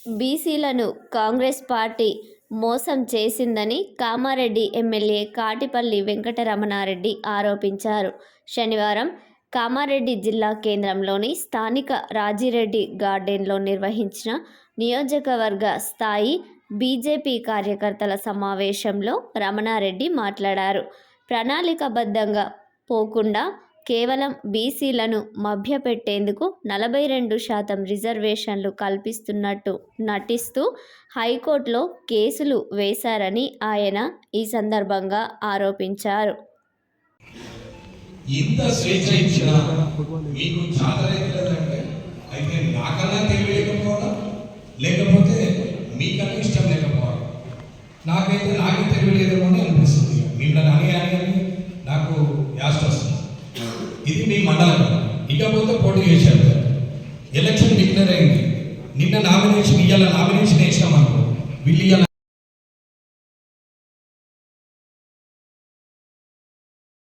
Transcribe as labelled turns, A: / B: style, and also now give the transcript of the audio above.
A: బీసీలను కాంగ్రెస్ పార్టీ మోసం చేసిందని కామారెడ్డి ఎమ్మెల్యే కాటిపల్లి వెంకటరమణారెడ్డి ఆరోపించారు. శనివారం కామారెడ్డి జిల్లా కేంద్రంలోని స్థానిక రాజిరెడ్డి గార్డెన్లో నిర్వహించిన నియోజకవర్గ స్థాయి బీజేపీ కార్యకర్తల సమావేశంలో రమణారెడ్డి మాట్లాడారు. ప్రణాళికాబద్ధంగా పోకుండా కేవలం బీసీలను మభ్యపెట్టేందుకు 42% రిజర్వేషన్లు కల్పిస్తున్నట్టు నటిస్తూ హైకోర్టులో కేసులు వేశారని ఆయన ఈ సందర్భంగా ఆరోపించారు.
B: ఇంత స్వేచ్ఛ ఇచ్చినా మీకు చాదరైతే అయితే నాకన్నా తెలియలేకపోవడం, లేకపోతే మీకన్నా ఇష్టం లేకపోవడం. నాకే తెలియలేదేమో అని అనిపిస్తుంది. మిమ్మల్ని అని నాకు యాస్ట్ వస్తుంది. ఇది మీ మండలం. ఇకపోతే పోటీ చేశారు, ఎలక్షన్ డిక్లేర్ అయింది. నిన్న నామినేషన్ ఇవ్వాల నామినేషన్